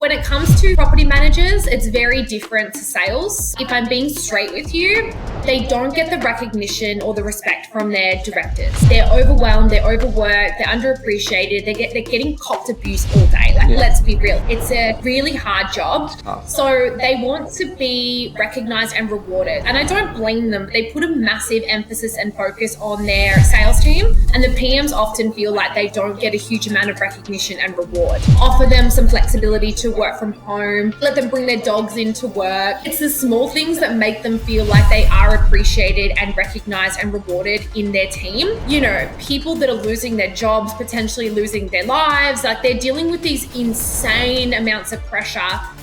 when it comes to property managers, it's very different to sales. If I'm being straight with you, they don't get the recognition or the respect from their directors. They're overwhelmed, they're overworked, they're underappreciated, they're getting copped abuse all day. Let's be real. It's a really hard job. So they want to be recognized and rewarded. And I don't blame them. They put a massive emphasis and focus on their sales team. And the PMs often feel like they don't get a huge amount of recognition and reward. Offer them some flexibility to work from home, let them bring their dogs into work. It's the small things that make them feel like they are appreciated and recognized and rewarded in their team. You know, people that are losing their jobs, potentially losing their lives, like they're dealing with these insane amounts of pressure,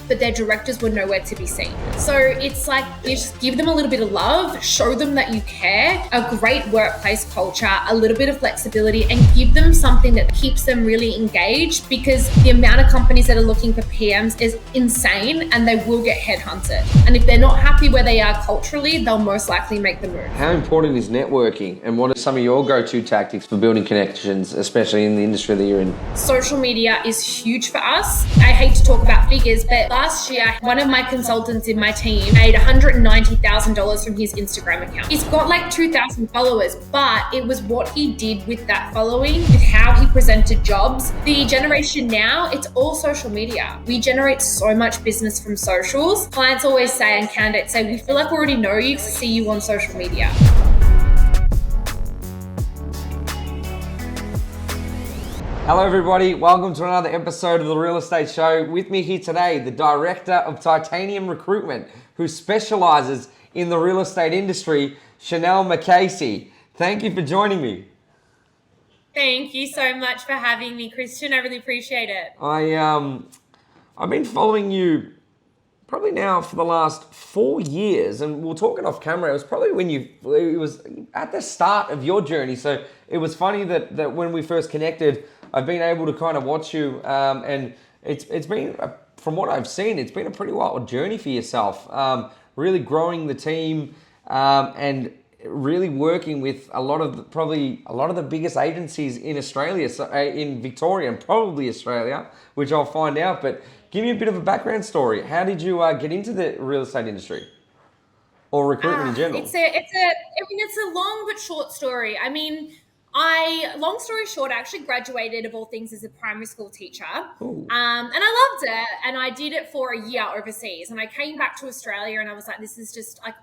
but their directors were nowhere to be seen. So it's like, you just give them a little bit of love, show them that you care, a great workplace culture, a little bit of flexibility, and give them something that keeps them really engaged, because the amount of companies that are looking for PMs is insane and they will get headhunted. And if they're not happy where they are culturally, they'll most likely make the move. How important is networking, and what are some of your go-to tactics for building connections, especially in the industry that you're in? Social media is huge for us. I hate to talk about figures, but last year, one of my consultants in my team made $190,000 from his Instagram account. He's got like 2,000 followers, but it was what he did with that following, with how he presented jobs. The generation now, it's all social media. We generate so much business from socials. Clients always say, and candidates say, we feel like we already know you to see you on social media. Hello everybody, welcome to another episode of The Real Estate Show. With me here today, the Director of Titanium Recruitment, who specialises in the real estate industry, Chanell McAsey. Thank you for joining me. Thank you so much for having me, Christian. I really appreciate it. I've been following you probably now for the last 4 years, and we'll talk it off camera. It was probably when it was at the start of your journey. So it was funny that when we first connected, I've been able to kind of watch you, and it's been, from what I've seen, it's been a pretty wild journey for yourself. Really growing the team, and really working with probably a lot of the biggest agencies in Australia, so in Victoria and probably Australia, which I'll find out. But give me a bit of a background story. How did you get into the real estate industry or recruitment in general? It's a long but short story. I mean, long story short, I actually graduated of all things as a primary school teacher. And I loved it. And I did it for a year overseas. And I came back to Australia and I was like, this is just like,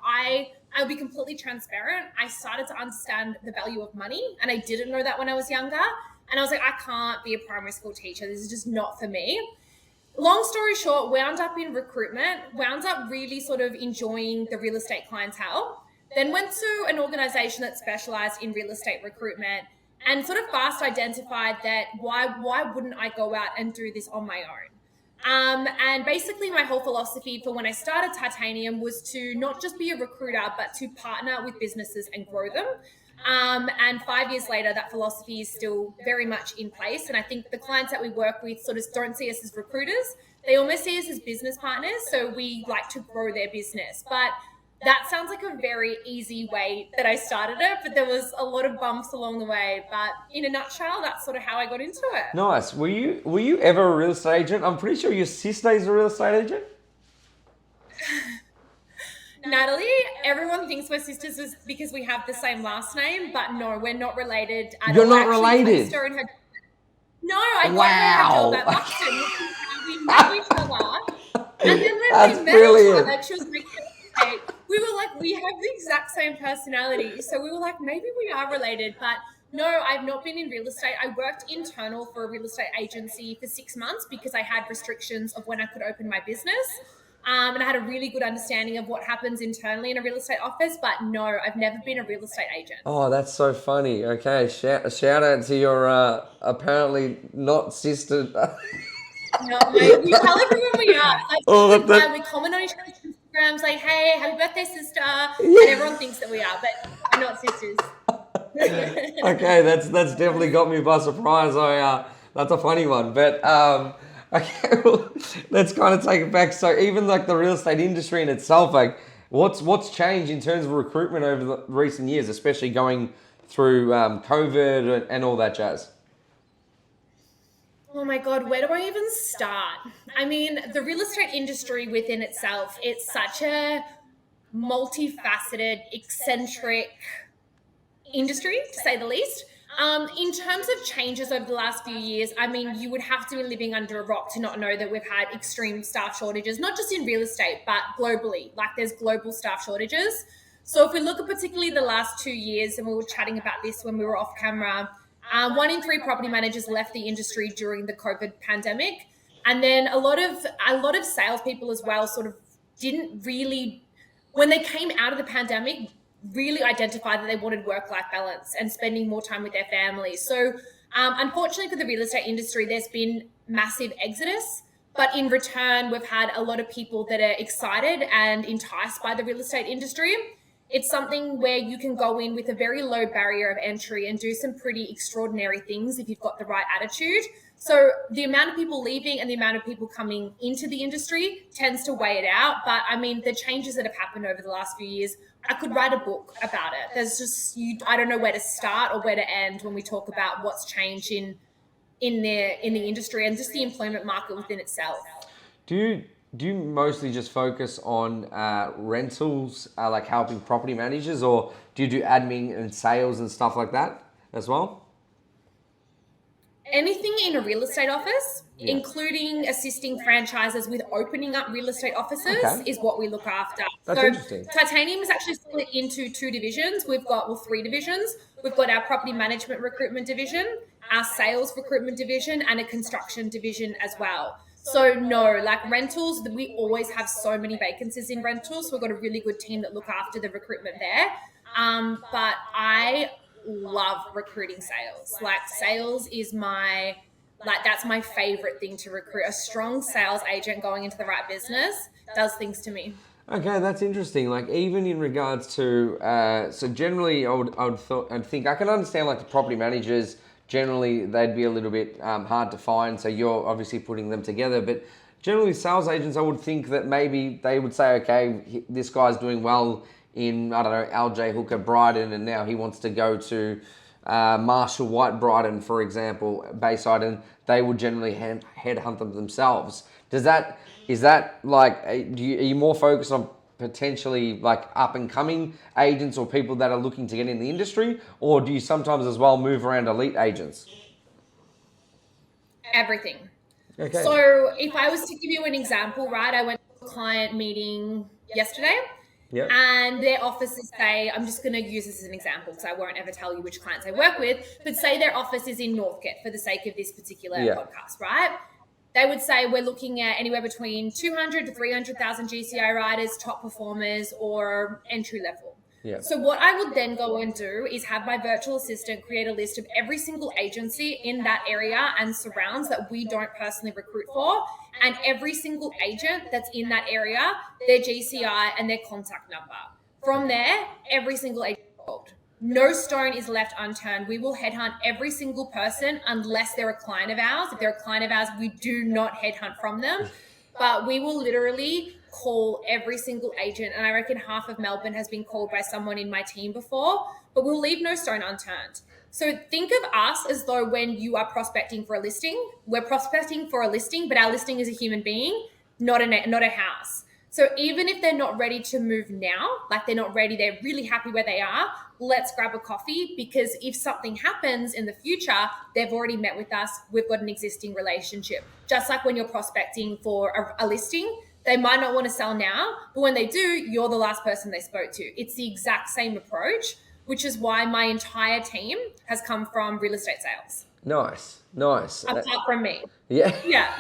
I'll be completely transparent. I started to understand the value of money. And I didn't know that when I was younger. And I was like, I can't be a primary school teacher. This is just not for me. Long story short, wound up in recruitment, wound up really sort of enjoying the real estate clientele. Then went to an organization that specialized in real estate recruitment and sort of fast identified that why wouldn't I go out and do this on my own? And basically my whole philosophy for when I started Titanium was to not just be a recruiter, but to partner with businesses and grow them. And 5 years later, that philosophy is still very much in place. And I think the clients that we work with sort of don't see us as recruiters. They almost see us as business partners. So we like to grow their business. But that sounds like a very easy way that I started it, but there was a lot of bumps along the way. But in a nutshell, that's sort of how I got into it. Nice. Were you ever a real estate agent? I'm pretty sure your sister is a real estate agent. Natalie, everyone thinks we're sisters because we have the same last name, but no, we're not related. You're not related? No, I got her a job at Buxton. We met each other. And then when we met each other, she was like, we were like, we have the exact same personality. So we were like, maybe we are related. But no, I've not been in real estate. I worked internal for a real estate agency for 6 months because I had restrictions of when I could open my business. And I had a really good understanding of what happens internally in a real estate office. But no, I've never been a real estate agent. Oh, that's so funny. Okay, shout out to your apparently not sister. No, we tell everyone we are. Like, we comment on each other's Instagrams, like, hey, happy birthday, sister. And everyone thinks that we are, but we're not sisters. Okay, that's definitely got me by surprise. That's a funny one. But okay, well, let's kind of take it back. So even like the real estate industry in itself, like what's changed in terms of recruitment over the recent years, especially going through COVID and all that jazz? Oh my God, where do I even start? I mean, the real estate industry within itself, it's such a multifaceted, eccentric industry, to say the least. In terms of changes over the last few years, I mean, you would have to be living under a rock to not know that we've had extreme staff shortages, not just in real estate, but globally. Like there's global staff shortages. So if we look at particularly the last 2 years, and we were chatting about this when we were off camera, 1 in 3 property managers left the industry during the COVID pandemic. And then a lot of salespeople as well sort of didn't really, when they came out of the pandemic, really identified that they wanted work-life balance and spending more time with their families. So unfortunately for the real estate industry, there's been massive exodus, but in return, we've had a lot of people that are excited and enticed by the real estate industry. It's something where you can go in with a very low barrier of entry and do some pretty extraordinary things if you've got the right attitude. So the amount of people leaving and the amount of people coming into the industry tends to weigh it out. But I mean, the changes that have happened over the last few years, I could write a book about it. There's just, I don't know where to start or where to end when we talk about what's changed in the industry and just the employment market within itself. Do you mostly just focus on rentals, like helping property managers, or do you do admin and sales and stuff like that as well? Anything in a real estate office, including assisting franchises with opening up real estate offices, is what we look after. That's interesting. Titanium is actually split into 2 divisions. We've got, 3 divisions. We've got our property management recruitment division, our sales recruitment division, and a construction division as well. So no, like rentals, we always have so many vacancies in rentals. So we've got a really good team that look after the recruitment there. But I love recruiting sales. Like sales is that's my favorite thing to recruit. A strong sales agent going into the right business does things to me. Okay, that's interesting. Like even in regards to, so generally I'd think I can understand like the property managers, generally they'd be a little bit hard to find. So you're obviously putting them together, but generally sales agents, I would think that maybe they would say, okay, this guy's doing well in, I don't know, LJ Hooker Brighton, and now he wants to go to Marshall White Brighton, for example, Bayside, and they would generally headhunt them themselves. Is that like, are you more focused on potentially like up and coming agents or people that are looking to get in the industry, or do you sometimes as well move around elite agents? Everything. Okay. So if I was to give you an example, right, I went to a client meeting yesterday. Yep. And their offices say, I'm just going to use this as an example because I won't ever tell you which clients I work with, but say their office is in Northcote for the sake of this particular podcast, right? They would say we're looking at anywhere between 200 to 300,000 GCI riders, top performers, or entry level. Yeah. So what I would then go and do is have my virtual assistant create a list of every single agency in that area and surrounds that we don't personally recruit for, and every single agent that's in that area, their GCI and their contact number. From there, every single agent is called. No stone is left unturned. We will headhunt every single person unless they're a client of ours. If they're a client of ours, we do not headhunt from them, but we will literally call every single agent. And I reckon half of Melbourne has been called by someone in my team before, but we'll leave no stone unturned. So think of us as though when you are prospecting for a listing, we're prospecting for a listing, but our listing is a human being, not a house. So even if they're not ready to move now, like they're not ready, they're really happy where they are, let's grab a coffee, because if something happens in the future, they've already met with us, we've got an existing relationship. Just like when you're prospecting for a listing, they might not want to sell now, but when they do, you're the last person they spoke to. It's the exact same approach, which is why my entire team has come from real estate sales. Nice. Apart from me. Yeah.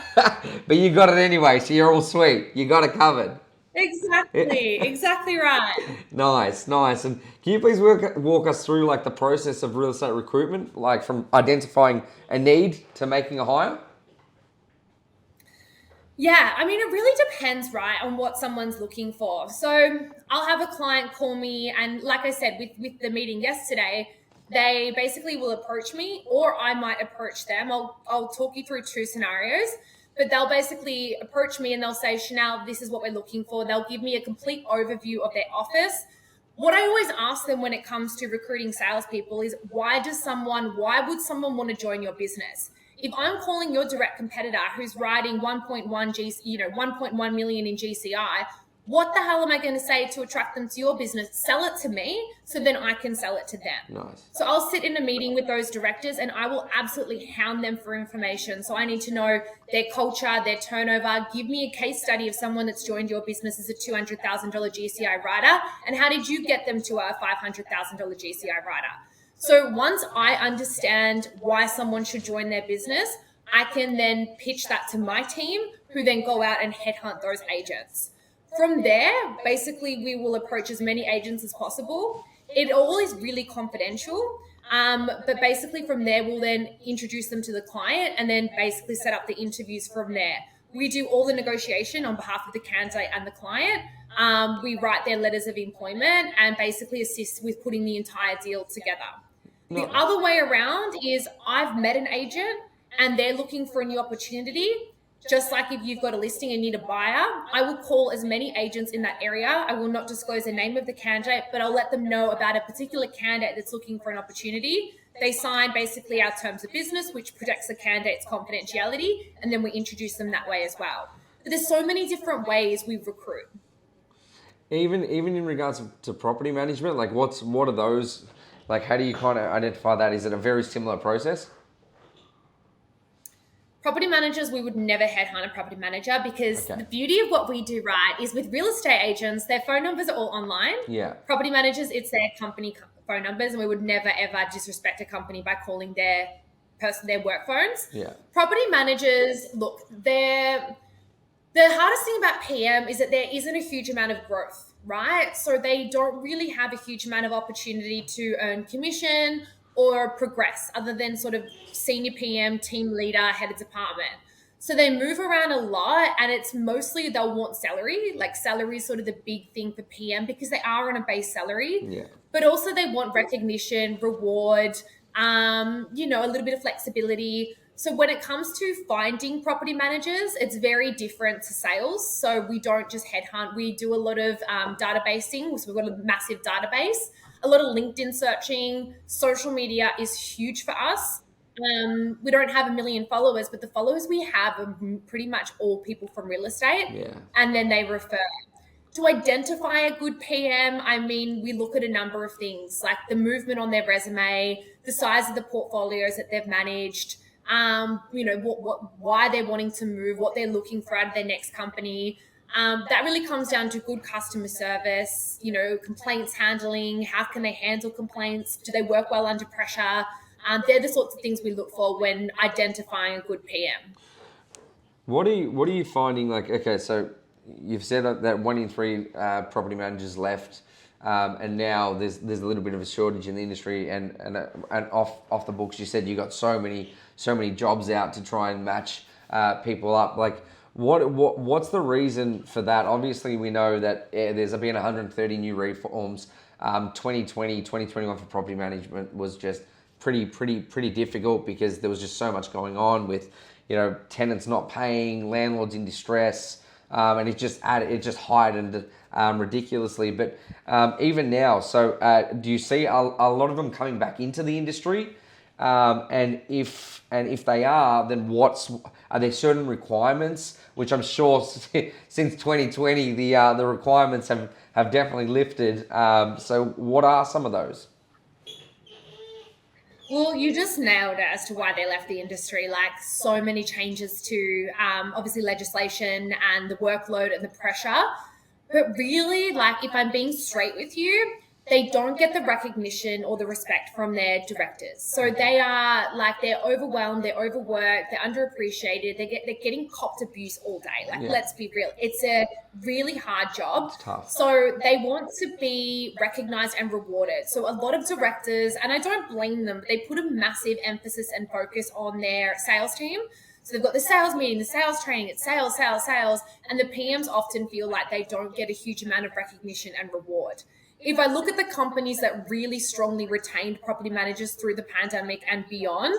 But you got it anyway, so you're all sweet. You got it covered. Exactly right. Nice. And can you please walk us through like the process of real estate recruitment, like from identifying a need to making a hire? Yeah, I mean, it really depends, right, on what someone's looking for. So I'll have a client call me, and like I said, with the meeting yesterday, they basically will approach me, or I might approach them. I'll talk you through 2 scenarios, but they'll basically approach me and they'll say, Chanell, this is what we're looking for. They'll give me a complete overview of their office. What I always ask them when it comes to recruiting salespeople is, why would someone want to join your business? If I'm calling your direct competitor who's writing 1.1 million in GCI, what the hell am I going to say to attract them to your business? Sell it to me so then I can sell it to them. Nice. So I'll sit in a meeting with those directors and I will absolutely hound them for information. So I need to know their culture, their turnover. Give me a case study of someone that's joined your business as a $200,000 GCI writer, and how did you get them to a $500,000 GCI writer? So once I understand why someone should join their business, I can then pitch that to my team, who then go out and headhunt those agents. From there, basically, we will approach as many agents as possible. It all is really confidential. But basically from there, we'll then introduce them to the client and then basically set up the interviews from there. We do all the negotiation on behalf of the candidate and the client. We write their letters of employment and basically assist with putting the entire deal together. The other way around is I've met an agent and they're looking for a new opportunity. Just like if you've got a listing and need a buyer, I will call as many agents in that area. I will not disclose the name of the candidate, but I'll let them know about a particular candidate that's looking for an opportunity. They sign basically our terms of business, which protects the candidate's confidentiality, and then we introduce them that way as well. But there's so many different ways we recruit. Even in regards to property management, like what are those, like how do you kind of identify that? Is it a very similar process? Property managers, we would never headhunt a property manager because the beauty of what we do, right, is with real estate agents, their phone numbers are all online. Yeah. Property managers, it's their company phone numbers, and we would never ever disrespect a company by calling their work phones. Yeah. Property managers, look, the hardest thing about PM is that there isn't a huge amount of growth, right? So they don't really have a huge amount of opportunity to earn commission or progress other than sort of senior PM, team leader, head of department. So they move around a lot, and it's mostly they'll want salary. Like salary is sort of the big thing for PM because they are on a base salary. Yeah. But also they want recognition, reward, a little bit of flexibility. So when it comes to finding property managers, it's very different to sales. So we don't just headhunt. We do a lot of databasing. So we've got a massive database. A lot of LinkedIn searching. Social media is huge for us. We don't have 1 million followers, but the followers we have are pretty much all people from real estate. Yeah. And then they refer. To identify a good PM, I mean, we look at a number of things, like the movement on their resume, the size of the portfolios that they've managed, why they're wanting to move, what they're looking for out of their next company. That really comes down to good customer service, complaints handling. How can they handle complaints? Do they work well under pressure? They're the sorts of things we look for when identifying a good PM. What are you finding? Like, okay, so you've said that 1 in 3 property managers left, and now there's a little bit of a shortage in the industry, and off the books, you said you got so many jobs out to try and match people up. Like, what's the reason for that? Obviously, we know that there's been 130 new reforms. 2020, 2021 for property management was just pretty difficult because there was just so much going on with, tenants not paying, landlords in distress, and it just heightened ridiculously. But even now, so do you see a lot of them coming back into the industry? And if they are, then are there certain requirements? Which I'm sure since 2020 the requirements have definitely lifted. So what are some of those? Well, you just nailed it as to why they left the industry. Like, so many changes to obviously legislation and the workload and the pressure. But really, like, if I'm being straight with you, they don't get the recognition or the respect from their directors. So they're overwhelmed, they're overworked, they're underappreciated, they're getting copped abuse all day. Like, Let's be real. It's a really hard job. It's tough. So they want to be recognized and rewarded. So a lot of directors, and I don't blame them, but they put a massive emphasis and focus on their sales team. So they've got the sales meeting, the sales training, it's sales. And the PMs often feel like they don't get a huge amount of recognition and reward. If I look at the companies that really strongly retained property managers through the pandemic and beyond,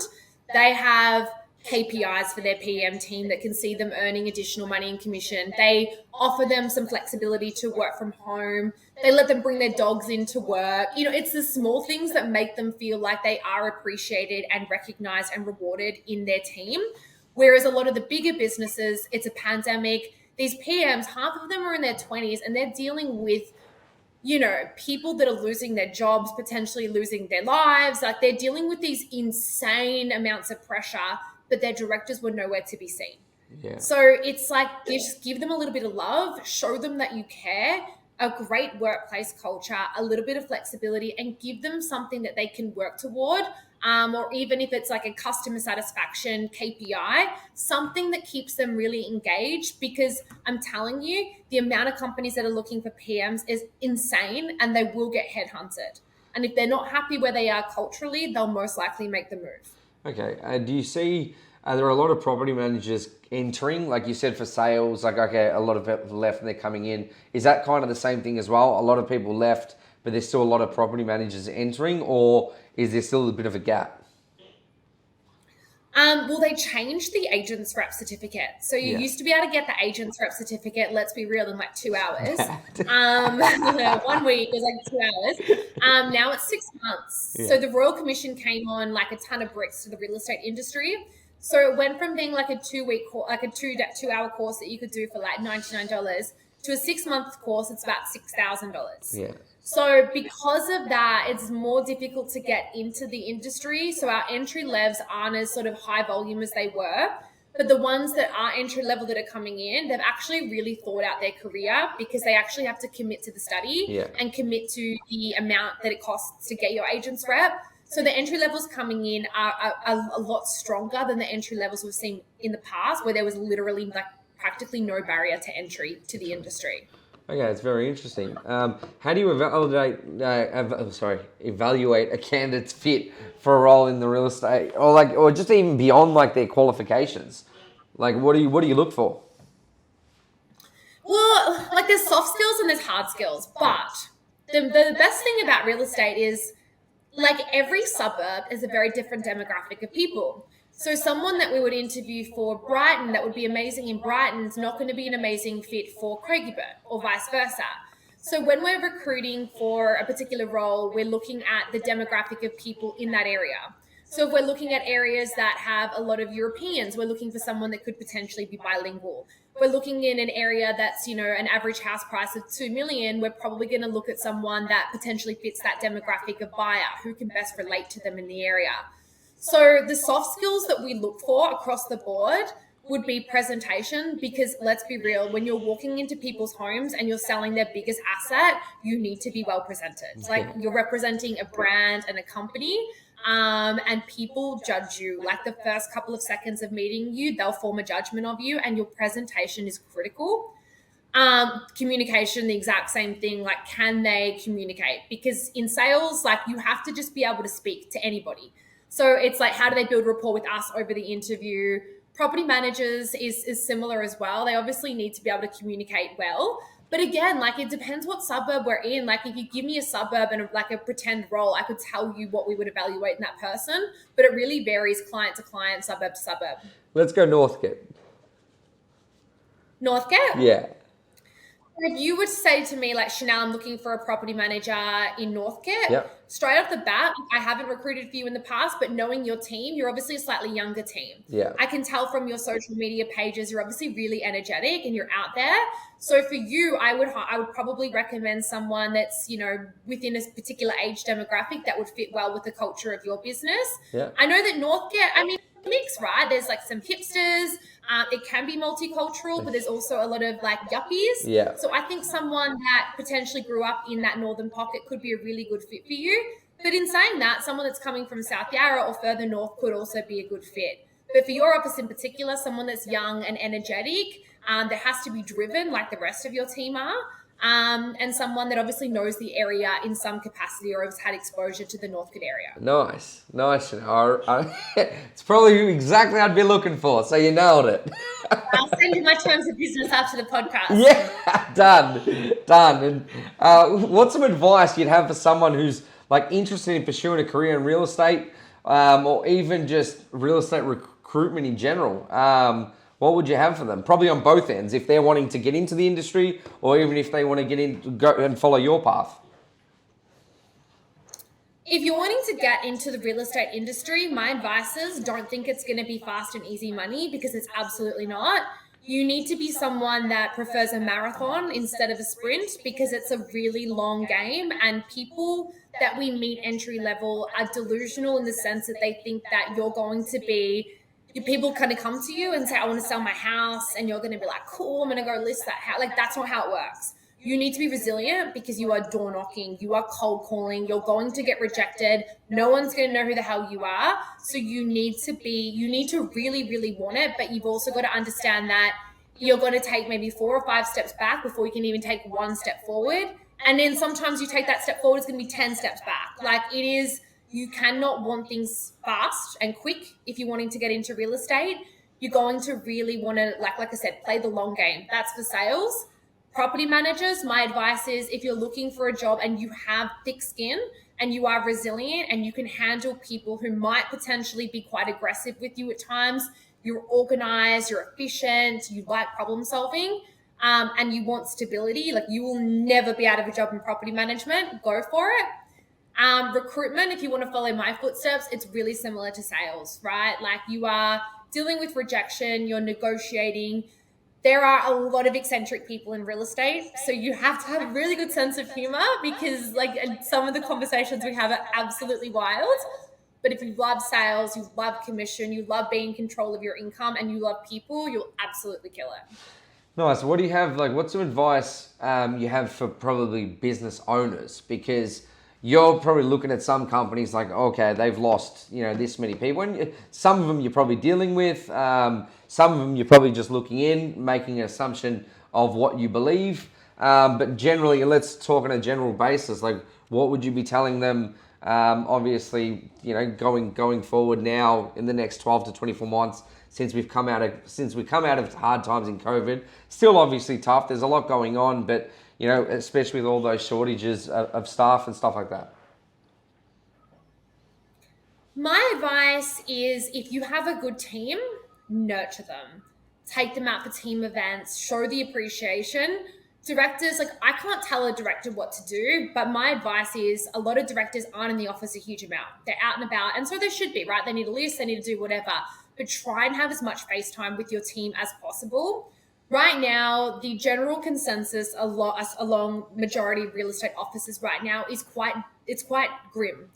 they have KPIs for their PM team that can see them earning additional money in commission. They offer them some flexibility to work from home. They let them bring their dogs into work. It's the small things that make them feel like they are appreciated and recognized and rewarded in their team. Whereas a lot of the bigger businesses, it's a pandemic. These PMs, half of them are in their 20s and they're dealing with people that are losing their jobs, potentially losing their lives. Like, they're dealing with these insane amounts of pressure, but their directors were nowhere to be seen. Yeah. So it's like, just give them a little bit of love, show them that you care, a great workplace culture, a little bit of flexibility, and give them something that they can work toward. Or even if it's like a customer satisfaction KPI, something that keeps them really engaged, because I'm telling you, the amount of companies that are looking for PMs is insane, and they will get headhunted. And if they're not happy where they are culturally, they'll most likely make the move. Okay. Do you see, there are a lot of property managers entering, like you said, for sales, like, okay, a lot of people left and they're coming in. Is that kind of the same thing as well? A lot of people left, but there's still a lot of property managers entering, or is there still a bit of a gap? Well, they changed the agent's rep certificate. So you used to be able to get the agent's rep certificate, let's be real, in like 2 hours. 1 week was like 2 hours. Now it's 6 months. Yeah. So the Royal Commission came on like a ton of bricks to the real estate industry. So it went from being like a 2-week course, like a 2-hour course that you could do for like $99 to a 6-month course. It's about $6,000. Yeah. So because of that, it's more difficult to get into the industry. So our entry levels aren't as sort of high volume as they were. But the ones that are entry level that are coming in, they've actually really thought out their career, because they actually have to commit to the study and commit to the amount that it costs to get your agent's rep. So the entry levels coming in are a lot stronger than the entry levels we've seen in the past, where there was literally like practically no barrier to entry to the industry. Okay, it's very interesting. How do you evaluate a candidate's fit for a role in the real estate, or just even beyond like their qualifications? Like, what do you look for? Well, like, there's soft skills and there's hard skills, but the best thing about real estate is, like, every suburb is a very different demographic of people. So someone that we would interview for Brighton that would be amazing in Brighton is not going to be an amazing fit for Craigieburn, or vice versa. So when we're recruiting for a particular role, we're looking at the demographic of people in that area. So if we're looking at areas that have a lot of Europeans, we're looking for someone that could potentially be bilingual. We're looking in an area that's, an average house price of $2 million. We're probably going to look at someone that potentially fits that demographic of buyer who can best relate to them in the area. So the soft skills that we look for across the board would be presentation, because let's be real, when you're walking into people's homes and you're selling their biggest asset, you need to be well presented. Like, you're representing a brand and a company, and people judge you. Like, the first couple of seconds of meeting you, they'll form a judgment of you, and your presentation is critical. Communication, the exact same thing. Like, can they communicate? Because in sales, like, you have to just be able to speak to anybody. So it's like, how do they build rapport with us over the interview? Property managers is similar as well. They obviously need to be able to communicate well. But again, like, it depends what suburb we're in. Like, if you give me a suburb and like a pretend role, I could tell you what we would evaluate in that person. But it really varies client to client, suburb to suburb. Let's go Northcote. Northcote? Yeah. If you would say to me, like, Chanell, I'm looking for a property manager in Northcote, straight off the bat, I haven't recruited for you in the past, but knowing your team, you're obviously a slightly younger team. Yeah. I can tell from your social media pages, you're obviously really energetic and you're out there. So for you, I would probably recommend someone that's, within a particular age demographic that would fit well with the culture of your business. Yeah. I know that Northcote, mix, right? There's like some hipsters. It can be multicultural, but there's also a lot of like yuppies. Yeah. So I think someone that potentially grew up in that northern pocket could be a really good fit for you. But in saying that, someone that's coming from South Yarra or further north could also be a good fit. But for your office in particular, someone that's young and energetic, that has to be driven like the rest of your team are. And someone that obviously knows the area in some capacity or has had exposure to the Northcote area. Nice. It's probably exactly what I'd be looking for, so you nailed it. I'll send you my terms of business after the podcast. Yeah, done. And what's some advice you'd have for someone who's like interested in pursuing a career in real estate, or even just real estate recruitment in general, what would you have for them? Probably on both ends, if they're wanting to get into the industry or even if they want to get in, go and follow your path. If you're wanting to get into the real estate industry, my advice is don't think it's going to be fast and easy money, because it's absolutely not. You need to be someone that prefers a marathon instead of a sprint, because it's a really long game, and people that we meet entry level are delusional in the sense that they think that you're going to be, people kind of come to you and say, I want to sell my house, and you're going to be like, cool, I'm going to go list that house. Like, that's not how it works. You need to be resilient, because you are door knocking, you are cold calling, you're going to get rejected. No one's going to know who the hell you are. So you need to really, really want it, but you've also got to understand that you're going to take maybe 4 or 5 steps back before you can even take 1 step forward. And then sometimes you take that step forward, it's going to be 10 steps back. Like, it is, you cannot want things fast and quick if you're wanting to get into real estate. You're going to really want to, like I said, play the long game. That's for sales. Property managers, my advice is, if you're looking for a job and you have thick skin and you are resilient and you can handle people who might potentially be quite aggressive with you at times, you're organized, you're efficient, you like problem solving, and you want stability, like, you will never be out of a job in property management, go for it. Recruitment, if you want to follow my footsteps, it's really similar to sales, right? Like, you are dealing with rejection, you're negotiating. There are a lot of eccentric people in real estate, so you have to have a really good sense of humor, because like some of the conversations we have are absolutely wild. But if you love sales, you love commission, you love being in control of your income, and you love people, you'll absolutely kill it. Nice. What do you have, like, what's some advice you have for probably business owners? Because you're probably looking at some companies like, okay, they've lost, this many people. And some of them you're probably dealing with. Some of them you're probably just looking in, making an assumption of what you believe. But generally, let's talk on a general basis. Like, what would you be telling them? Obviously, going forward now in the next 12 to 24 months, since we've come out of hard times in COVID. Still obviously tough. There's a lot going on, but especially with all those shortages of staff and stuff like that. My advice is, if you have a good team, nurture them. Take them out for team events, show the appreciation. Directors, like, I can't tell a director what to do, but my advice is, a lot of directors aren't in the office a huge amount. They're out and about, and so they should be, right? They need a list, they need to do whatever. But try and have as much face time with your team as possible. Right now, the general consensus along majority of real estate offices right now is quite grim.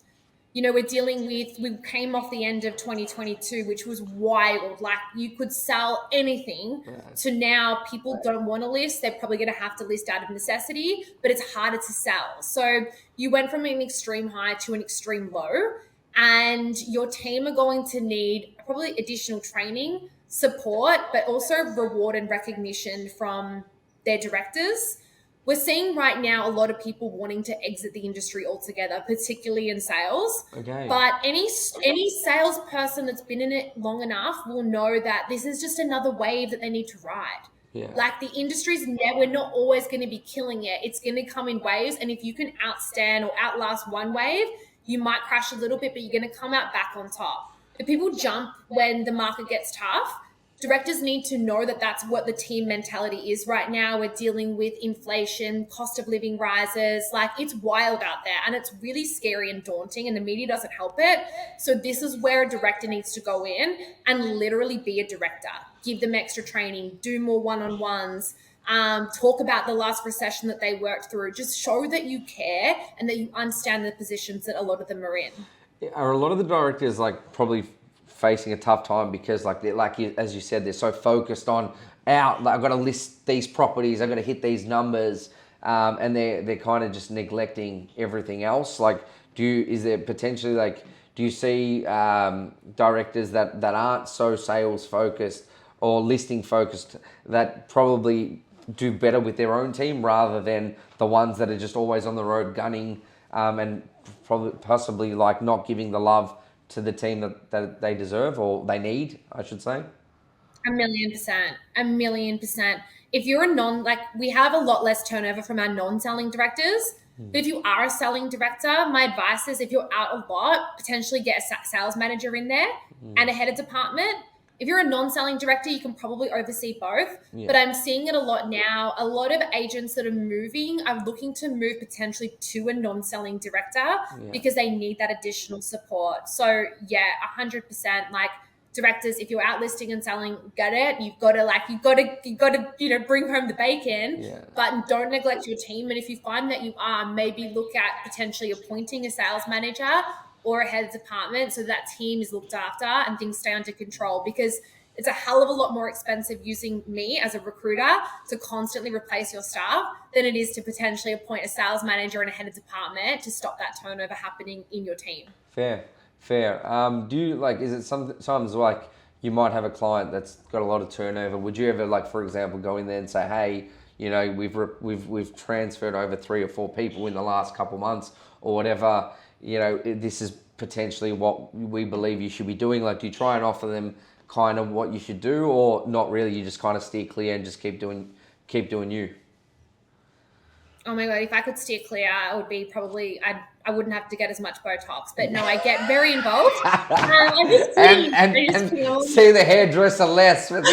We came off the end of 2022, which was wild. Like, you could sell anything, to now people don't want to list. They're probably going to have to list out of necessity, but it's harder to sell. So you went from an extreme high to an extreme low, and your team are going to need probably additional training, support, but also reward and recognition from their directors. We're seeing right now a lot of people wanting to exit the industry altogether, particularly in sales. Okay. But any salesperson that's been in it long enough will know that this is just another wave that they need to ride. Yeah. Like, the industry's we're not always going to be killing it. It's going to come in waves, and if you can outstand or outlast one wave, you might crash a little bit, but you're going to come out back on top. If people jump when the market gets tough, directors need to know that that's what the team mentality is right now. We're dealing with inflation, cost of living rises. Like, it's wild out there, and it's really scary and daunting, and the media doesn't help it. So this is where a director needs to go in and literally be a director. Give them extra training, do more one-on-ones, talk about the last recession that they worked through. Just show that you care and that you understand the positions that a lot of them are in. Are a lot of the directors probably facing a tough time because as you said, they're so focused on I've got to list these properties, I've got to hit these numbers, and they're kind of just neglecting everything else? Do you see directors that aren't so sales focused or listing focused that probably do better with their own team rather than the ones that are just always on the road gunning, and possibly not giving the love to the team that they deserve or they need, I should say? 1,000,000%. If you're we have a lot less turnover from our non-selling directors. But if you are a selling director, my advice is, if you're out a lot, potentially get a sales manager in there and a head of department. If you're a non-selling director, you can probably oversee both. Yeah. But I'm seeing it a lot now. A lot of agents that are moving are looking to move potentially to a non-selling director because they need that additional support. So yeah, 100%. Like directors, if you're out listing and selling, get it. You've got to bring home the bacon. Yeah. But don't neglect your team. And if you find that you are, maybe look at potentially appointing a sales manager or a head of department so that team is looked after and things stay under control, because it's a hell of a lot more expensive using me as a recruiter to constantly replace your staff than it is to potentially appoint a sales manager and a head of department to stop that turnover happening in your team. Fair. Do you like, is it sometimes like you might have a client that's got a lot of turnover? Would you ever, like, for example, go in there and say, hey, you know, we've transferred over 3 or 4 people in the last couple months or whatever, you know, this is potentially what we believe you should be doing? Like, do you try and offer them kind of what you should do, or not really? You just kind of steer clear and just keep doing you? Oh my God, if I could steer clear, it would be probably, I wouldn't have to get as much Botox. But no, I get very involved. And see the hairdresser less with,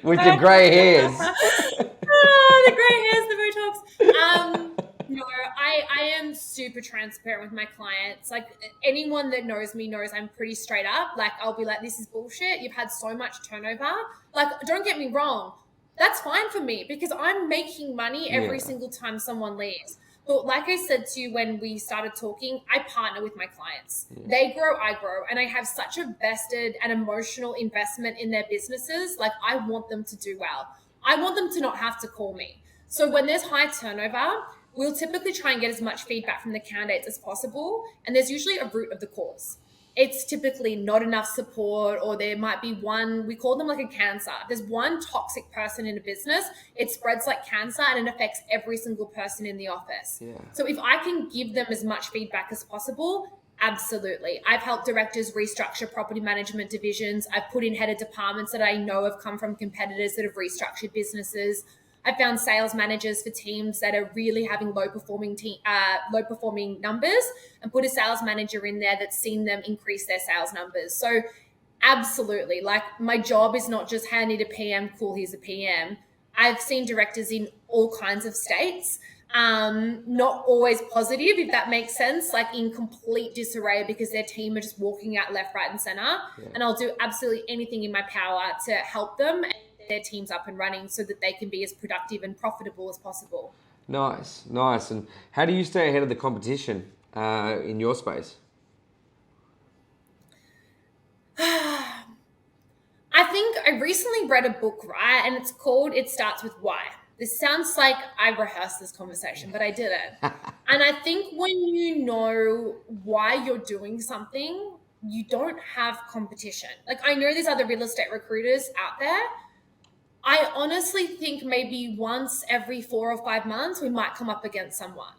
with your grey hairs. The grey hairs, the Botox. No, I am super transparent with my clients. Like, anyone that knows me knows I'm pretty straight up. Like, I'll be like, this is bullshit. You've had so much turnover. Like, don't get me wrong. That's fine for me because I'm making money every single time someone leaves. But like I said to you when we started talking, I partner with my clients. They grow, I grow. And I have such a vested and emotional investment in their businesses. Like, I want them to do well. I want them to not have to call me. So when there's high turnover, we'll typically try and get as much feedback from the candidates as possible. And there's usually a root of the cause. It's typically not enough support, or there might be one, we call them like a cancer. There's one toxic person in a business, it spreads like cancer and it affects every single person in the office. So if I can give them as much feedback as possible, absolutely. I've helped directors restructure property management divisions. I've put in head of departments that I know have come from competitors that have restructured businesses. I found sales managers for teams that are really having low performing numbers, and put a sales manager in there that's seen them increase their sales numbers. So absolutely, like, my job is not just, hey, I need a PM, cool, here's a PM. I've seen directors in all kinds of states, not always positive, if that makes sense, like in complete disarray because their team are just walking out left, right, and center. And I'll do absolutely anything in my power to help them and their teams up and running so that they can be as productive and profitable as possible. Nice. And how do you stay ahead of the competition in your space? I think I recently read a book, right? And it's called It Starts With Why. This sounds like I rehearsed this conversation, but I didn't. And I think when you know why you're doing something, you don't have competition. Like, I know there's other real estate recruiters out there. I honestly think maybe once every 4 or 5 months, we might come up against someone.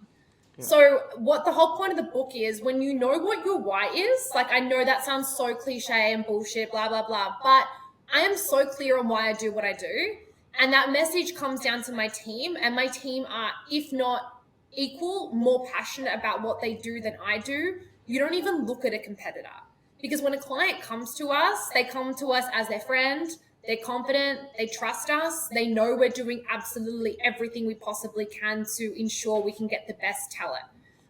So what the whole point of the book is, when you know what your why is, like, I know that sounds so cliche and bullshit, blah, blah, blah, but I am so clear on why I do what I do. And that message comes down to my team, and my team are, if not equal, more passionate about what they do than I do. You don't even look at a competitor, because when a client comes to us, they come to us as their friend. They're confident, they trust us, they know we're doing absolutely everything we possibly can to ensure we can get the best talent.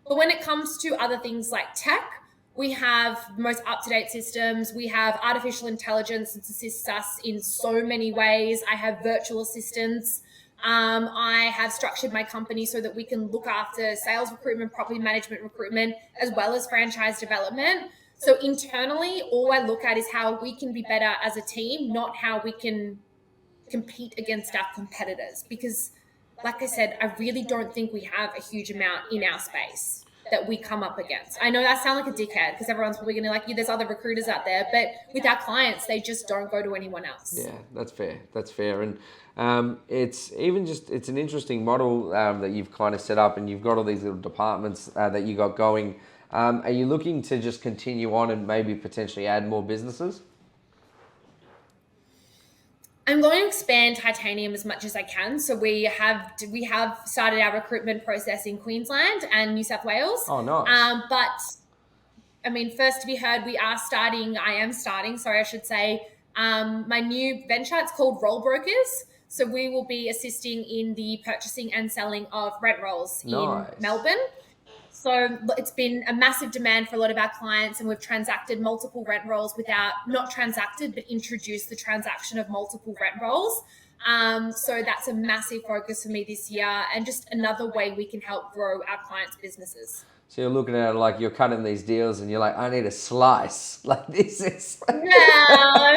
But when it comes to other things like tech, we have the most up-to-date systems. We have artificial intelligence that assists us in so many ways. I have virtual assistants. I have structured my company so that we can look after sales recruitment, property management recruitment, as well as franchise development. So internally, all I look at is how we can be better as a team, not how we can compete against our competitors. Because, like I said, I really don't think we have a huge amount in our space that we come up against. I know that sounds like a dickhead because everyone's probably going to like, yeah, there's other recruiters out there, but with our clients, they just don't go to anyone else. Yeah, that's fair. And it's an interesting model that you've kind of set up, and you've got all these little departments that you got going. Are you looking to just continue on and maybe potentially add more businesses? I'm going to expand Titanium as much as I can. So we have started our recruitment process in Queensland and New South Wales. Oh, nice. But I mean, first to be heard, I am starting, I should say, my new venture. It's called Roll Brokers. So we will be assisting in the purchasing and selling of rent rolls in Melbourne. So it's been a massive demand for a lot of our clients, and we've transacted multiple rent rolls not transacted, but introduced the transaction of multiple rent rolls. So that's a massive focus for me this year, and just another way we can help grow our clients' businesses. So you're looking at it like you're cutting these deals and you're like, I need a slice. Like this is... I'm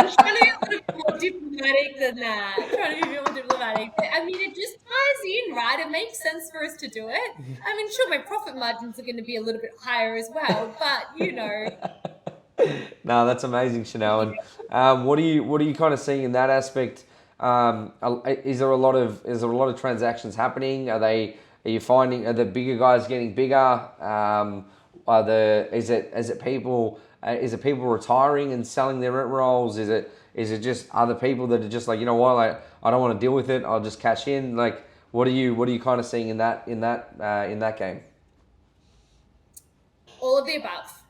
trying to be a little bit more diplomatic than that. I mean, it just ties in, right? It makes sense for us to do it. I mean, sure, my profit margins are going to be a little bit higher as well, but No, that's amazing, Chanell. And what are you kind of seeing in that aspect? Is there a lot of transactions happening? Are you finding the bigger guys getting bigger? Is it people retiring and selling their rent rolls? Is it just other people that are just like, you know what, like, I don't want to deal with it, I'll just cash in? Like, what are you kind of seeing in that game? All of the above.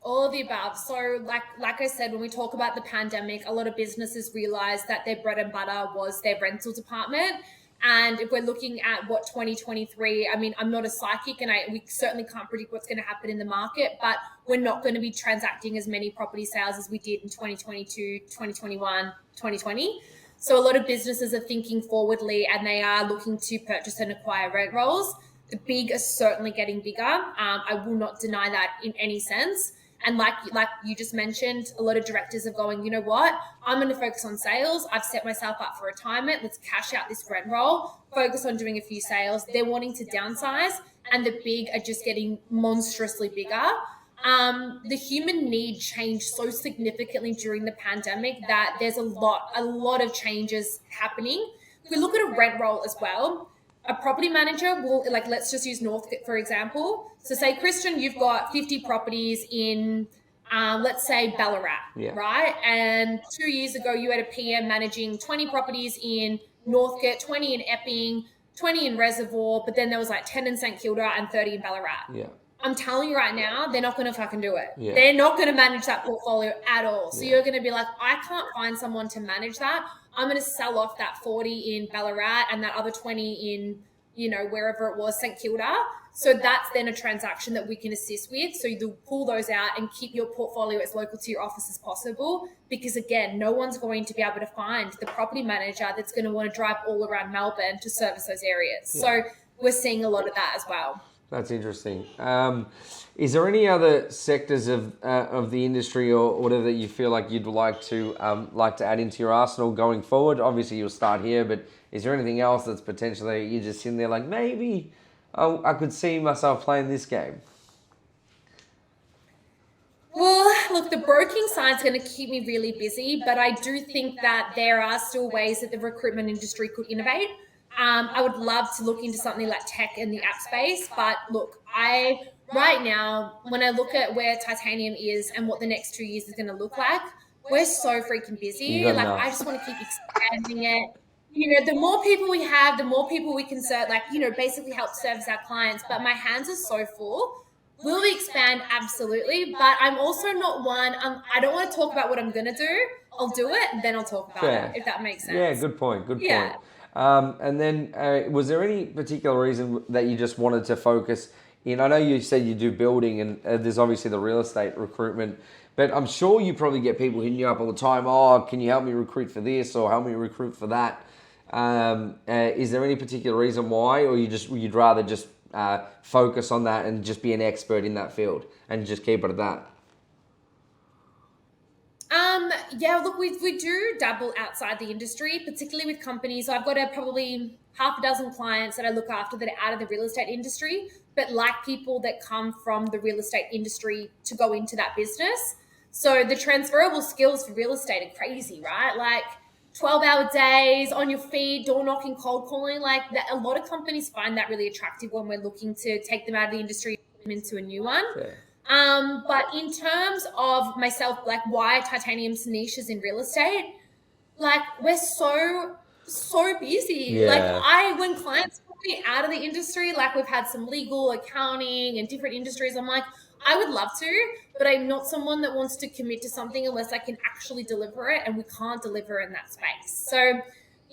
All of the above. So like I said, when we talk about the pandemic, a lot of businesses realized that their bread and butter was their rental department. And if we're looking at what 2023, I mean, I'm not a psychic, and we certainly can't predict what's going to happen in the market, but we're not going to be transacting as many property sales as we did in 2022, 2021, 2020. So a lot of businesses are thinking forwardly, and they are looking to purchase and acquire rent rolls. The big are certainly getting bigger. I will not deny that in any sense. And like you just mentioned, a lot of directors are going, you know what, I'm going to focus on sales. I've set myself up for retirement. Let's cash out this rent roll, focus on doing a few sales. They're wanting to downsize, and the big are just getting monstrously bigger. The human need changed so significantly during the pandemic that there's a lot of changes happening. If we look at a rent roll as well, a property manager will, like, let's just use Northcote, for example. So say, Christian, you've got 50 properties in, let's say, Ballarat, right? And 2 years ago, you had a PM managing 20 properties in Northcote, 20 in Epping, 20 in Reservoir, but then there was like 10 in St Kilda and 30 in Ballarat. Yeah. I'm telling you right now, they're not going to fucking do it. Yeah. They're not going to manage that portfolio at all. So you're going to be like, I can't find someone to manage that. I'm going to sell off that 40 in Ballarat and that other 20 in, wherever it was, St Kilda. So that's then a transaction that we can assist with. So you pull those out and keep your portfolio as local to your office as possible. Because again, no one's going to be able to find the property manager that's going to want to drive all around Melbourne to service those areas. Yeah. So we're seeing a lot of that as well. That's interesting. Is there any other sectors of the industry or whatever that you feel like you'd like to add into your arsenal going forward? Obviously, you'll start here, but is there anything else that's potentially you're just in there like, maybe I could see myself playing this game? Well, look, the broking side's going to keep me really busy, but I do think that there are still ways that the recruitment industry could innovate. I would love to look into something like tech in the app space, but look, right now, when I look at where Titanium is and what the next 2 years is going to look like, we're so freaking busy. Like, I just want to keep expanding it. The more people we have, the more people we can serve, basically help service our clients. But my hands are so full. Will we expand? Absolutely. But I'm also not one, I don't want to talk about what I'm going to do. I'll do it, and then I'll talk about it, if that makes sense. Yeah, good point. And then was there any particular reason that you just wanted to focus in? I know you said you do building, and there's obviously the real estate recruitment, but I'm sure you probably get people hitting you up all the time. Oh, can you help me recruit for this or help me recruit for that? Is there any particular reason why, or you'd rather just focus on that and just be an expert in that field and just keep it at that? Yeah, look, we do dabble outside the industry, particularly with companies. So I've got probably half a dozen clients that I look after that are out of the real estate industry, but like people that come from the real estate industry to go into that business. So the transferable skills for real estate are crazy, right? Like 12-hour days, on your feet, door knocking, cold calling. Like that, a lot of companies find that really attractive when we're looking to take them out of the industry and into a new one. Yeah. But in terms of myself, like why Titanium's niche is in real estate, like we're so busy. Yeah. Like when clients put me out of the industry, like we've had some legal, accounting and different industries, I'm like, I would love to, but I'm not someone that wants to commit to something unless I can actually deliver it, and we can't deliver in that space. So,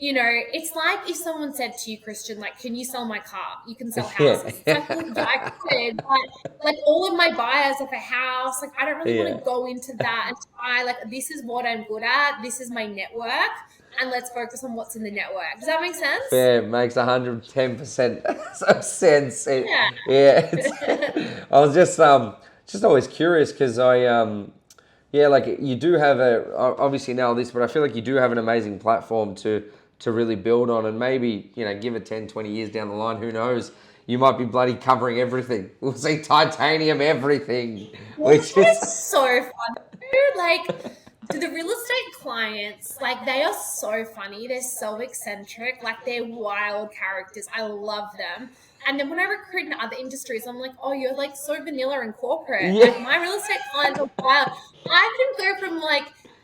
it's like if someone said to you, Christian, like, can you sell my car? You can sell houses. It's like, well, yeah, I could, but like all of my buyers of a house, like I don't really want to go into that and try, like, this is what I'm good at. This is my network. And let's focus on what's in the network. Does that make sense? Yeah, it makes 110% of sense. I was just always curious because like you do have obviously now this, but I feel like you do have an amazing platform to really build on, and maybe, give it 10, 20 years down the line, who knows, you might be bloody covering everything. We'll see titanium everything. Which is so fun. Like, the real estate clients, like, they are so funny. They're so eccentric. Like, they're wild characters. I love them. And then when I recruit in other industries, I'm like, oh, you're like so vanilla and corporate. Yeah. Like, my real estate clients are wild. I can go from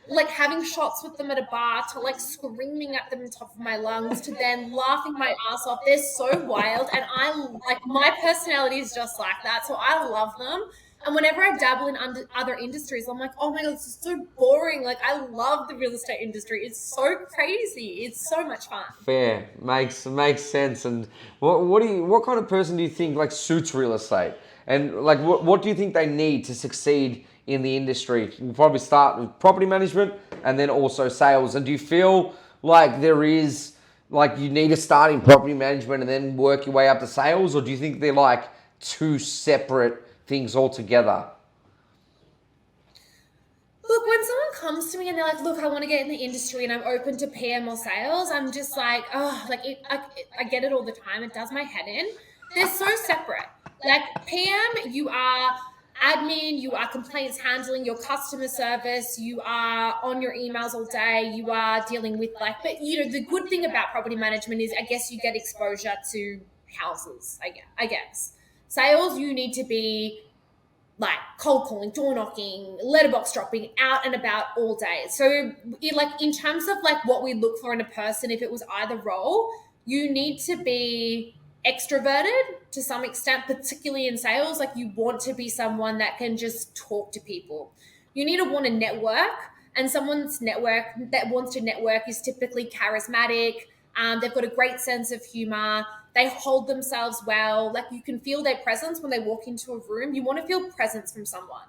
like having shots with them at a bar to like screaming at them on top of my lungs to then laughing my ass off. They're so wild, and I like, my personality is just like that, so I love them. And whenever I dabble in other industries, I'm like, oh my god, this is so boring. Like, I love the real estate industry. It's so crazy. It's so much fun. Fair, makes sense. And what kind of person do you think like suits real estate? And like, what do you think they need to succeed in the industry? We'll probably start with property management and then also sales. And do you feel like there is, like, you need to start in property management and then work your way up to sales? Or do you think they're like two separate things altogether? Look, when someone comes to me and they're like, look, I want to get in the industry and I'm open to PM or sales, I'm just like, oh, like, I get it all the time. It does my head in. They're so separate. Like, PM, you are admin, you are complaints handling, your customer service, you are on your emails all day, you are dealing with like, but the good thing about property management is, I guess, you get exposure to houses, I guess. Sales, you need to be like cold calling, door knocking, letterbox dropping, out and about all day. So like, in terms of like what we look for in a person, if it was either role, you need to be extroverted to some extent, particularly in sales. Like, you want to be someone that can just talk to people. You need to want to network, and someone's network that wants to network is typically charismatic. They've got a great sense of humor. They hold themselves well. Like, you can feel their presence when they walk into a room. You want to feel presence from someone.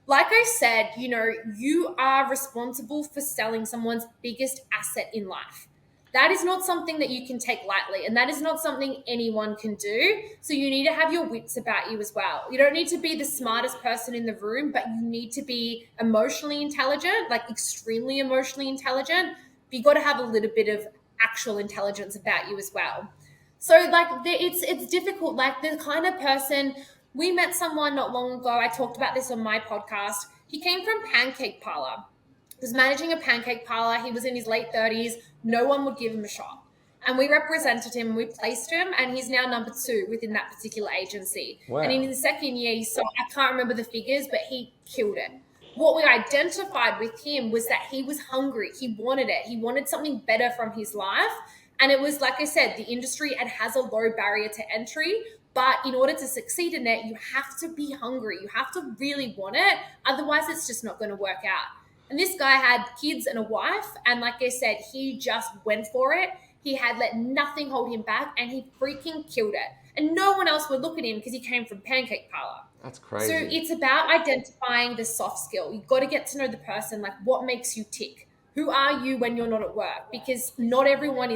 Like I said, you are responsible for selling someone's biggest asset in life. That is not something that you can take lightly, and that is not something anyone can do. So you need to have your wits about you as well. You don't need to be the smartest person in the room, but you need to be emotionally intelligent, like extremely emotionally intelligent. But you got to have a little bit of actual intelligence about you as well. So like, it's difficult. Like, the kind of person, we met someone not long ago. I talked about this on my podcast. He came from Pancake Parlor. He was managing a pancake parlor. He was in his late 30s. No one would give him a shot. And we represented him, we placed him, and he's now number 2 within that particular agency. Wow. And in his second year, I can't remember the figures, but he killed it. What we identified with him was that he was hungry. He wanted it. He wanted something better from his life. And it was, like I said, the industry, it has a low barrier to entry. But in order to succeed in it, you have to be hungry. You have to really want it. Otherwise, it's just not going to work out. And this guy had kids and a wife. And like I said, he just went for it. He had let nothing hold him back, and he freaking killed it. And no one else would look at him because he came from Pancake Parlor. That's crazy. So it's about identifying the soft skill. You've got to get to know the person, like, what makes you tick? Who are you when you're not at work? Because not everyone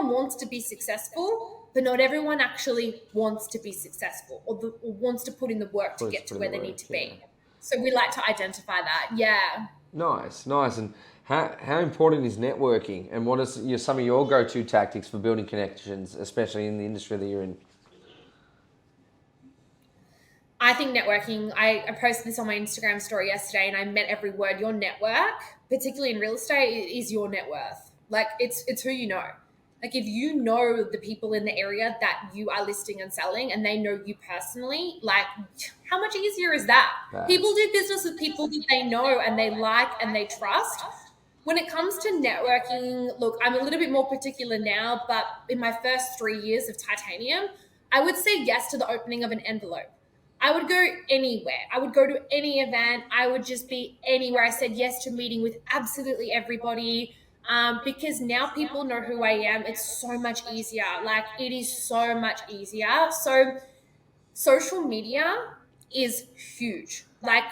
wants to be successful, but not everyone actually wants to be successful or wants to put in the work to get to where they need to be. So we like to identify that. Yeah. Nice. And how important is networking, and what are some of your go-to tactics for building connections, especially in the industry that you're in? I think networking, I posted this on my Instagram story yesterday, and I meant every word. Your network, particularly in real estate, is your net worth. Like, it's who you know. Like, if you know the people in the area that you are listing and selling, and they know you personally, like, how much easier is that? Right. People do business with people that they know and they like and they trust. When it comes to networking, look, I'm a little bit more particular now, but in my first 3 years of Titanium, I would say yes to the opening of an envelope. I would go anywhere. I would go to any event. I would just be anywhere. I said yes to meeting with absolutely everybody, because now people know who I am. It's so much easier. Like, it is so much easier. So social media is huge. Like,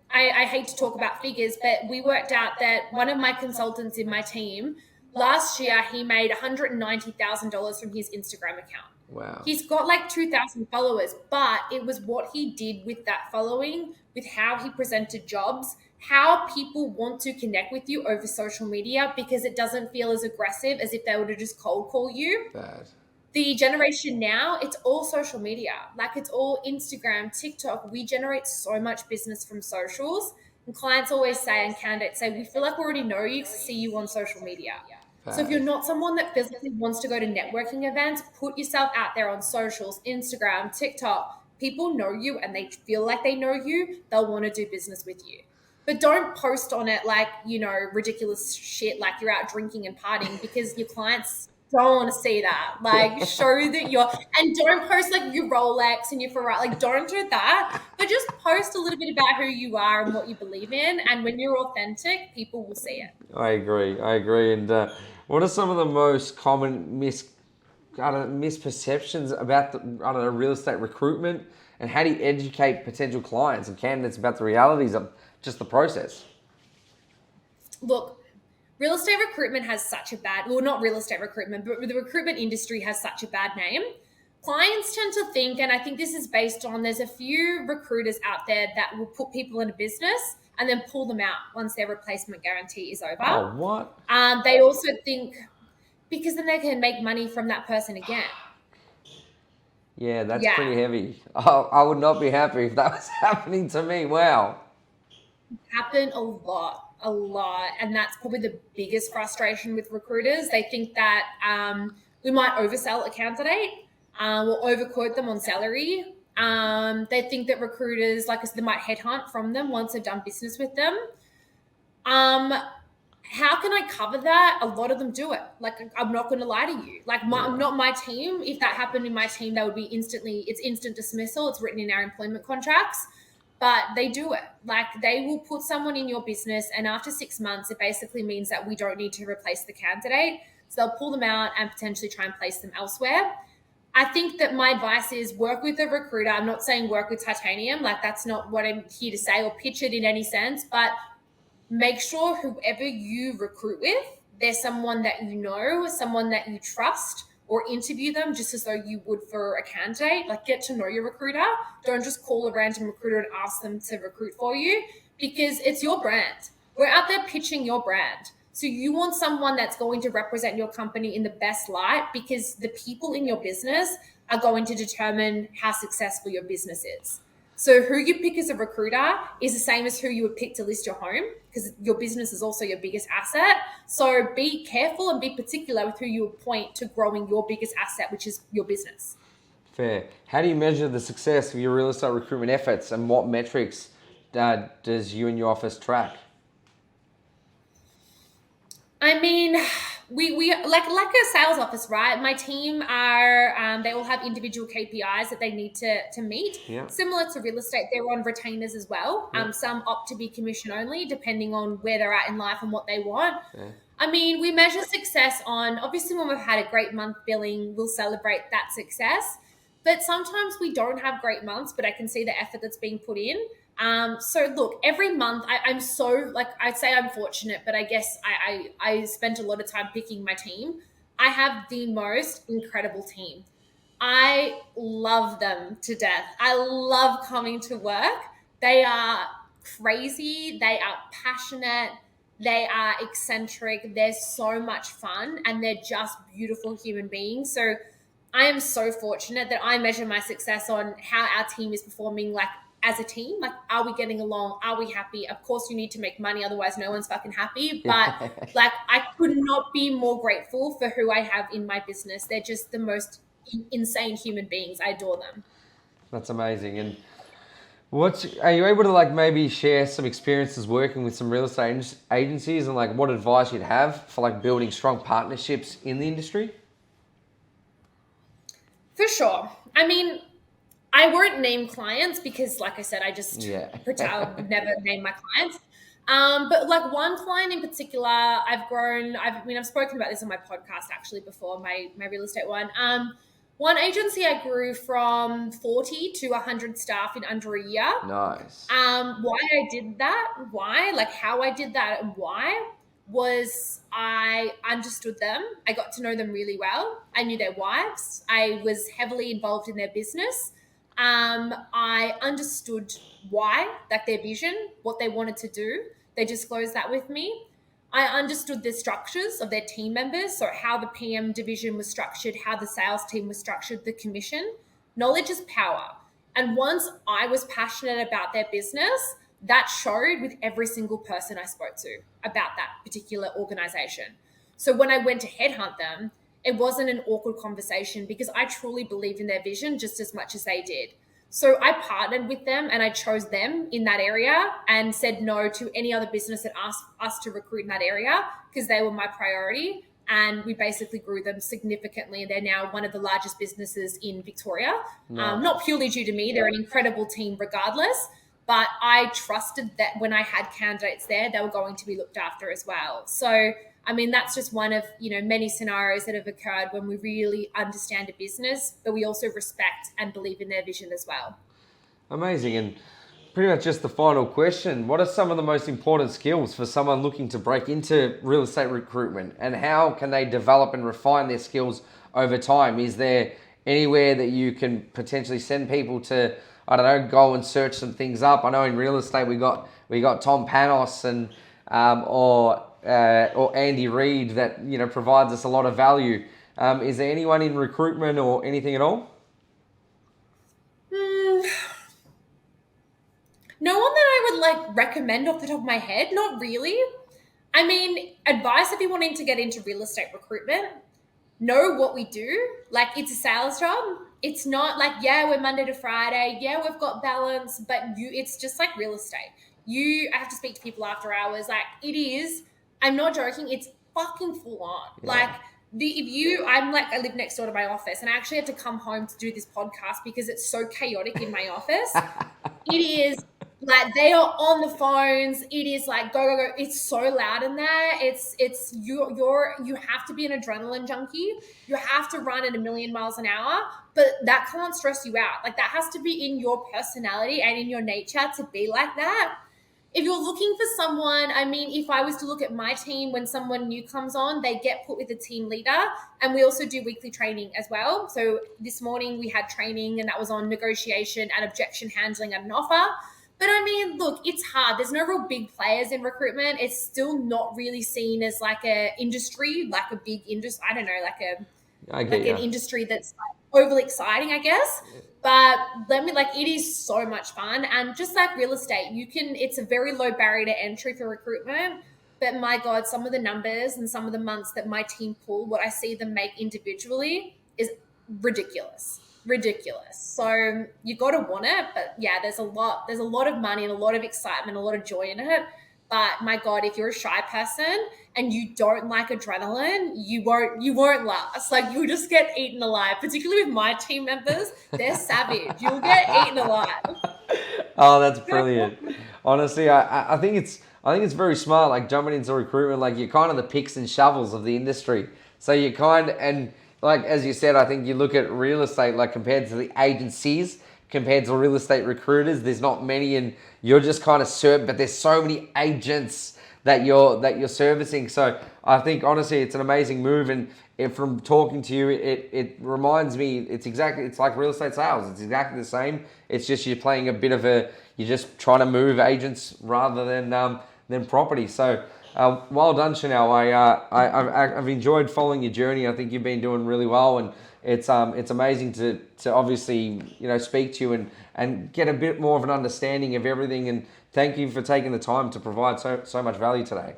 I hate to talk about figures, but we worked out that one of my consultants in my team last year, he made $190,000 from his Instagram account. Wow. He's got like 2,000 followers, but it was what he did with that following, with how he presented jobs, how people want to connect with you over social media, because it doesn't feel as aggressive as if they were to just cold call you. Bad. The generation now, it's all social media. Like, it's all Instagram, TikTok. We generate so much business from socials. And clients always say, and candidates say, we feel like we already know you because see you on social media. So if you're not someone that physically wants to go to networking events, put yourself out there on socials, Instagram, TikTok. People know you and they feel like they know you. They'll want to do business with you. But don't post on it like, ridiculous shit, like you're out drinking and partying, because your clients don't want to see that. Like, show that and don't post like your Rolex and your Ferrari. Like, don't do that. But just post a little bit about who you are and what you believe in. And when you're authentic, people will see it. I agree. And what are some of the most common misperceptions about real estate recruitment, and how do you educate potential clients and candidates about the realities of just the process? Look, real estate recruitment has such a bad, well, not real estate recruitment, but the recruitment industry has such a bad name. Clients tend to think, and I think this is based on, there's a few recruiters out there that will put people in a business and then pull them out once their replacement guarantee is over. Oh, what? They also think, because then they can make money from that person again. Yeah, that's pretty heavy. I would not be happy if that was happening to me. Wow. Happen a lot. And that's probably the biggest frustration with recruiters. They think that we might oversell a candidate, or overquote them on salary. They think that recruiters, like I said, they might headhunt from them once they've done business with them. How can I cover that? A lot of them do it. Like, I'm not going to lie to you. Like, not my team. If that happened in my team, that would be it's instant dismissal. It's written in our employment contracts. But they do it. Like, they will put someone in your business, and after 6 months, it basically means that we don't need to replace the candidate. So they'll pull them out and potentially try and place them elsewhere. I think that my advice is work with a recruiter. I'm not saying work with Titanium. Like, that's not what I'm here to say or pitch it in any sense. But make sure whoever you recruit with, there's someone that you know, someone that you trust, or interview them just as though you would for a candidate. Like, get to know your recruiter. Don't just call a random recruiter and ask them to recruit for you, because it's your brand. We're out there pitching your brand. So you want someone that's going to represent your company in the best light, because the people in your business are going to determine how successful your business is. So who you pick as a recruiter is the same as who you would pick to list your home, because your business is also your biggest asset. So be careful and be particular with who you appoint to growing your biggest asset, which is your business. Fair. How do you measure the success of your real estate recruitment efforts, and what metrics does you and your office track? I mean, we like a sales office, right? My team are they all have individual KPIs that they need to meet. Yeah. Similar to real estate, they're on retainers as well. Yeah. Some opt to be commission only, depending on where they're at in life and what they want. Yeah. I mean, we measure success on, obviously, when we've had a great month billing, we'll celebrate that success. But sometimes we don't have great months, but I can see the effort that's being put in. So look, every month I'm so, like, I'd say I'm fortunate, but I guess I spent a lot of time picking my team. I have the most incredible team. I love them to death. I love coming to work. They are crazy. They are passionate. They are eccentric. They're so much fun, and they're just beautiful human beings. So I am so fortunate that I measure my success on how our team is performing, like, as a team. Like, are we getting along? Are we happy? Of course you need to make money, otherwise no one's fucking happy. But like, I could not be more grateful for who I have in my business. They're just the most insane human beings. I adore them. That's amazing. And are you able to, like, maybe share some experiences working with some real estate agencies, and like what advice you'd have for like building strong partnerships in the industry? For sure. I mean, I won't name clients because, like I said, I just pretend I would never name my clients. But like one client in particular, I've spoken about this on my podcast actually before, my real estate one. One agency I grew from 40 to 100 staff in under a year. Nice. Why I did that, like how I did that and why was I understood them. I got to know them really well. I knew their wives. I was heavily involved in their business. I understood why, like their vision, what they wanted to do. They disclosed that with me. I understood the structures of their team members, so how the PM division was structured, how the sales team was structured, the commission. Knowledge is power. And once I was passionate about their business, that showed with every single person I spoke to about that particular organization. So when I went to headhunt them, it wasn't an awkward conversation because I truly believed in their vision just as much as they did. So I partnered with them and I chose them in that area and said no to any other business that asked us to recruit in that area because they were my priority. And we basically grew them significantly. They're now one of the largest businesses in Victoria. Nice. Not purely due to me. They're an incredible team regardless. But I trusted that when I had candidates there, they were going to be looked after as well. So, I mean, that's just one of, many scenarios that have occurred when we really understand a business, but we also respect and believe in their vision as well. Amazing. And pretty much just the final question. What are some of the most important skills for someone looking to break into real estate recruitment, and how can they develop and refine their skills over time? Is there anywhere that you can potentially send people to, I don't know, go and search some things up? I know in real estate we got Tom Panos and or Andy Reid that provides us a lot of value. Is there anyone in recruitment or anything at all? No one that I would recommend off the top of my head. Not really. I mean, advice if you're wanting to get into real estate recruitment, know what we do. Like, it's a sales job. It's not like, we're Monday to Friday. Yeah, we've got balance, but it's just like real estate. I have to speak to people after hours. Like, it is, I'm not joking, it's fucking full on. Yeah. I live next door to my office and I actually had to come home to do this podcast because it's so chaotic in my office. It is like they are on the phones. It is like go, go, go. It's so loud in there. You have to be an adrenaline junkie. You have to run at 1,000,000 miles an hour, but that can't stress you out. Like, that has to be in your personality and in your nature to be like that. If you're looking for someone, I mean, if I was to look at my team, when someone new comes on, they get put with a team leader, and we also do weekly training as well. So this morning we had training, and that was on negotiation and objection handling at an offer. But I mean, look, it's hard. There's no real big players in recruitment. It's still not really seen as like a industry, like a big industry. I don't know, an industry that's like overly exciting, I guess. But it is so much fun. And just like real estate, it's a very low barrier to entry for recruitment. But my God, some of the numbers and some of the months that my team pull, what I see them make individually is ridiculous. So you got to want it. But yeah, there's a lot of money and a lot of excitement, a lot of joy in it. But my God, if you're a shy person and you don't like adrenaline, you won't last. Like, you'll just get eaten alive. Particularly with my team members, they're savage. You'll get eaten alive. Oh, that's brilliant. Honestly, I think it's very smart. Like, jumping into recruitment, like, you're kind of the picks and shovels of the industry. So you and like as you said, I think you look at real estate, like, compared to the agencies, compared to real estate recruiters, there's not many, and you're just kind of but there's so many agents that you're servicing. So I think honestly it's an amazing move, and from talking to you, it reminds me, it's like real estate sales. It's exactly the same. It's just you're playing you're just trying to move agents rather than property. So well done, Chanell. I've enjoyed following your journey. I think you've been doing really well, and it's amazing to obviously speak to you and get a bit more of an understanding of everything. And thank you for taking the time to provide so much value today.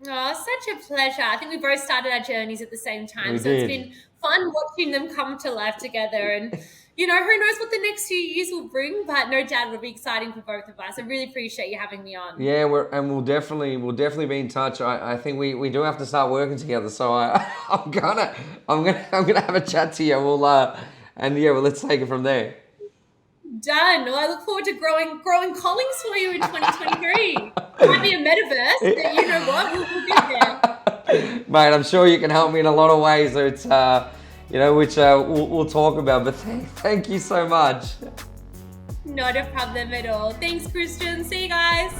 Oh, such a pleasure. I think we both started our journeys at the same time. It's been fun watching them come to life together. And, who knows what the next few years will bring, but no doubt it'll be exciting for both of us. I really appreciate you having me on. Yeah, we'll definitely be in touch. I think we do have to start working together. So I'm gonna have a chat to you. Let's take it from there. Done. Well, I look forward to growing Collings for you in 2023. Might be a metaverse, but you know what? We'll get there. Mate, I'm sure you can help me in a lot of ways. So it's, which we'll talk about. But thank you so much. Not a problem at all. Thanks, Christian. See you guys.